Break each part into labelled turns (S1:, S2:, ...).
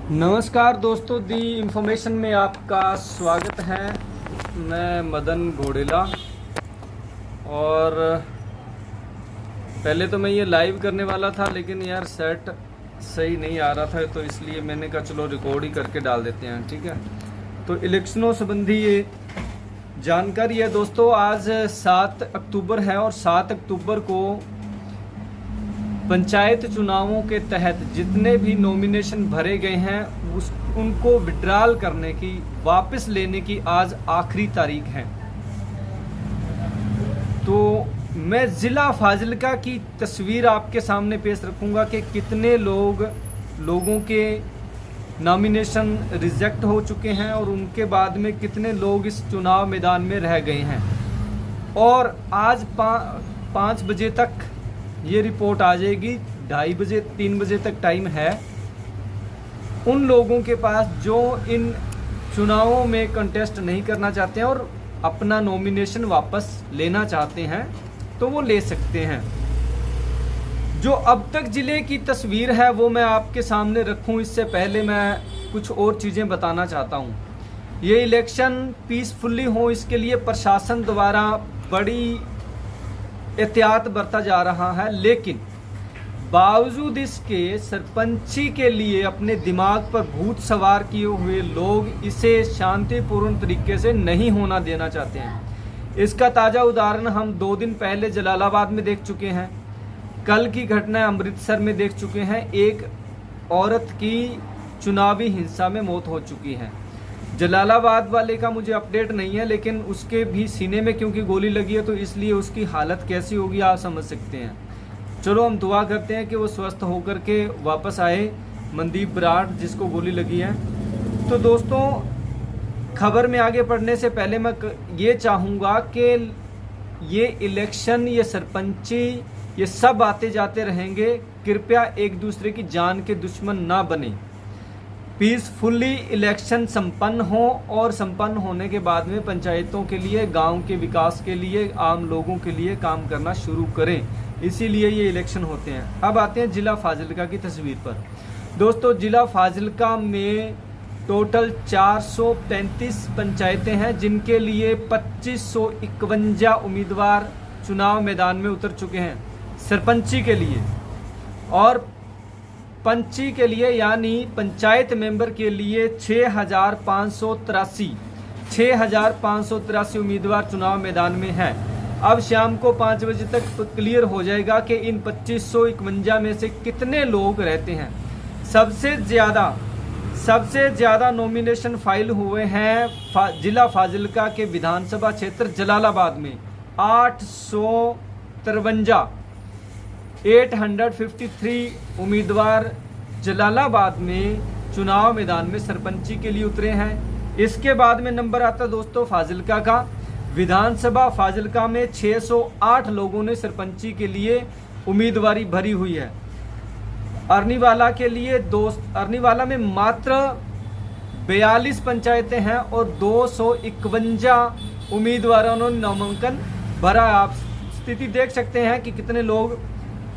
S1: नमस्कार दोस्तों, दी इंफॉर्मेशन में आपका स्वागत है। मैं मदन घोड़ेला। और पहले तो मैं ये लाइव करने वाला था, लेकिन यार सेट सही नहीं आ रहा था, तो इसलिए मैंने कहा चलो रिकॉर्ड ही करके डाल देते हैं। ठीक है, तो इलेक्शनों संबंधी ये जानकारी है दोस्तों। आज 7 अक्टूबर है और 7 अक्टूबर को पंचायत चुनावों के तहत जितने भी नॉमिनेशन भरे गए हैं उनको विड्रॉल करने की, वापस लेने की आज आखिरी तारीख है। तो मैं ज़िला फाजिल्का की तस्वीर आपके सामने पेश रखूंगा कि कितने लोगों के नॉमिनेशन रिजेक्ट हो चुके हैं और उनके बाद में कितने लोग इस चुनाव मैदान में रह गए हैं। और आज 5 बजे तक ये रिपोर्ट आ जाएगी। 2:30 बजे 3 बजे तक टाइम है उन लोगों के पास जो इन चुनावों में कंटेस्ट नहीं करना चाहते हैं और अपना नॉमिनेशन वापस लेना चाहते हैं, तो वो ले सकते हैं। जो अब तक जिले की तस्वीर है वो मैं आपके सामने रखूं, इससे पहले मैं कुछ और चीज़ें बताना चाहता हूं। ये इलेक्शन पीसफुली हो, इसके लिए प्रशासन द्वारा बड़ी एहतियात बरता जा रहा है, लेकिन बावजूद इसके सरपंची के लिए अपने दिमाग पर भूत सवार किए हुए लोग इसे शांतिपूर्ण तरीके से नहीं होना देना चाहते हैं। इसका ताज़ा उदाहरण हम 2 दिन पहले जलालाबाद में देख चुके हैं। कल की घटना अमृतसर में देख चुके हैं। एक औरत की चुनावी हिंसा में मौत हो चुकी है। जलालाबाद वाले का मुझे अपडेट नहीं है, लेकिन उसके भी सीने में क्योंकि गोली लगी है, तो इसलिए उसकी हालत कैसी होगी आप समझ सकते हैं। चलो हम दुआ करते हैं कि वो स्वस्थ होकर के वापस आए, मनदीप बराड़ जिसको गोली लगी है। तो दोस्तों, खबर में आगे बढ़ने से पहले मैं ये चाहूँगा कि ये इलेक्शन, ये सरपंची, ये सब आते जाते रहेंगे। कृपया एक दूसरे की जान के दुश्मन ना बने। पीसफुली इलेक्शन संपन्न हो और संपन्न होने के बाद में पंचायतों के लिए, गांव के विकास के लिए, आम लोगों के लिए काम करना शुरू करें। इसीलिए ये इलेक्शन होते हैं। अब आते हैं जिला फाजिल्का की तस्वीर पर। दोस्तों, जिला फाजिल्का में टोटल 435 पंचायतें हैं, जिनके लिए 2551 उम्मीदवार चुनाव मैदान में उतर चुके हैं सरपंची के लिए। और पंची के लिए यानी पंचायत मेंबर के लिए 6,583 उम्मीदवार चुनाव मैदान में हैं। अब शाम को 5 बजे तक क्लियर हो जाएगा कि इन 2551 में से कितने लोग रहते हैं। सबसे ज़्यादा नॉमिनेशन फाइल हुए हैं जिला फाजिल्का के विधानसभा क्षेत्र जलालाबाद में 853 उम्मीदवार जलालाबाद में चुनाव मैदान में सरपंची के लिए उतरे हैं। इसके बाद में नंबर आता दोस्तों फाजिल्का का। विधानसभा फाजिल्का में 608 लोगों ने सरपंची के लिए उम्मीदवारी भरी हुई है। अरनीवाला के लिए अरनीवाला में मात्र 42 पंचायतें हैं और 251 उम्मीदवारों ने नामांकन भरा। आप स्थिति देख सकते हैं कि कितने लोग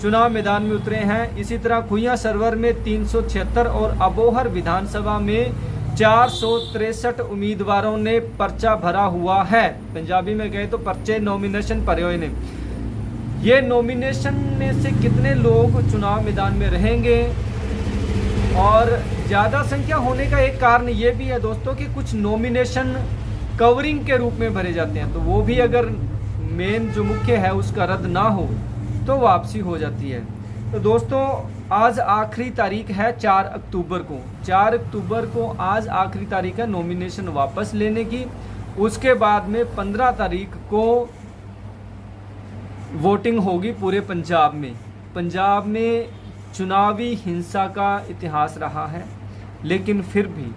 S1: चुनाव मैदान में उतरे हैं। इसी तरह खुइया सरवर में 376 और अबोहर विधानसभा में 463 उम्मीदवारों ने पर्चा भरा हुआ है। पंजाबी में कहे तो पर्चे नॉमिनेशन भरे हुए ने। ये नॉमिनेशन में से कितने लोग चुनाव मैदान में रहेंगे, और ज़्यादा संख्या होने का एक कारण ये भी है दोस्तों कि कुछ नॉमिनेशन कवरिंग के रूप में भरे जाते हैं, तो वो भी अगर मेन जो मुख्य है उसका रद्द ना हो तो वापसी हो जाती है। तो दोस्तों, आज आखिरी तारीख है 4 अक्टूबर को। 4 अक्टूबर को आज आखिरी तारीख है नॉमिनेशन वापस लेने की। उसके बाद में 15 तारीख को वोटिंग होगी पूरे पंजाब में। पंजाब में चुनावी हिंसा का इतिहास रहा है, लेकिन फिर भी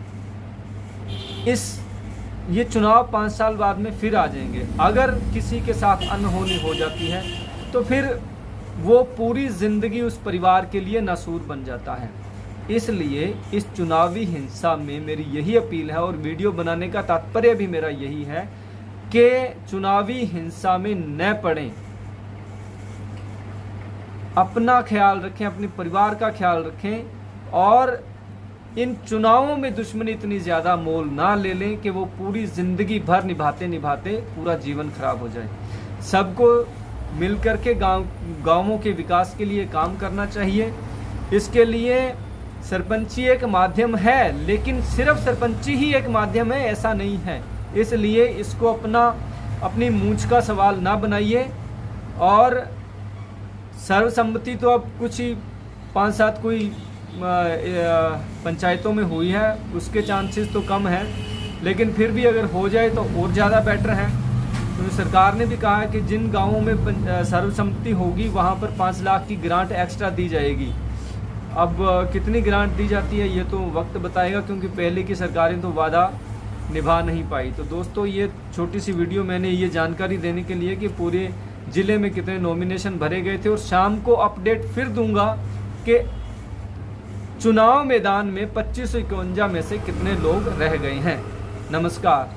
S1: ये चुनाव 5 साल बाद में फिर आ जाएंगे। अगर किसी के साथ अनहोनी हो जाती है तो फिर वो पूरी ज़िंदगी उस परिवार के लिए नासूर बन जाता है। इसलिए इस चुनावी हिंसा में मेरी यही अपील है, और वीडियो बनाने का तात्पर्य भी मेरा यही है कि चुनावी हिंसा में न पड़ें। अपना ख्याल रखें, अपने परिवार का ख्याल रखें और इन चुनावों में दुश्मनी इतनी ज़्यादा मोल ना ले लें कि वो पूरी ज़िंदगी भर निभाते निभाते पूरा जीवन खराब हो जाए। सबको मिलकर के गाँवों के विकास के लिए काम करना चाहिए। इसके लिए सरपंची एक माध्यम है, लेकिन सिर्फ सरपंची ही एक माध्यम है ऐसा नहीं है। इसलिए इसको अपनी मूंछ का सवाल ना बनाइए। और सर्वसम्मति तो अब कुछ ही 5-7 कोई पंचायतों में हुई है, उसके चांसेस तो कम हैं, लेकिन फिर भी अगर हो जाए तो और ज़्यादा बेटर है। तो सरकार ने भी कहा है कि जिन गांवों में सर्वसम्मति होगी वहां पर 5 लाख की ग्रांट एक्स्ट्रा दी जाएगी। अब कितनी ग्रांट दी जाती है ये तो वक्त बताएगा, क्योंकि पहले की सरकारें तो वादा निभा नहीं पाई। तो दोस्तों, ये छोटी सी वीडियो मैंने ये जानकारी देने के लिए कि पूरे ज़िले में कितने नॉमिनेशन भरे गए थे, और शाम को अपडेट फिर दूंगा कि चुनाव मैदान में 2551 में से कितने लोग रह गए हैं। नमस्कार।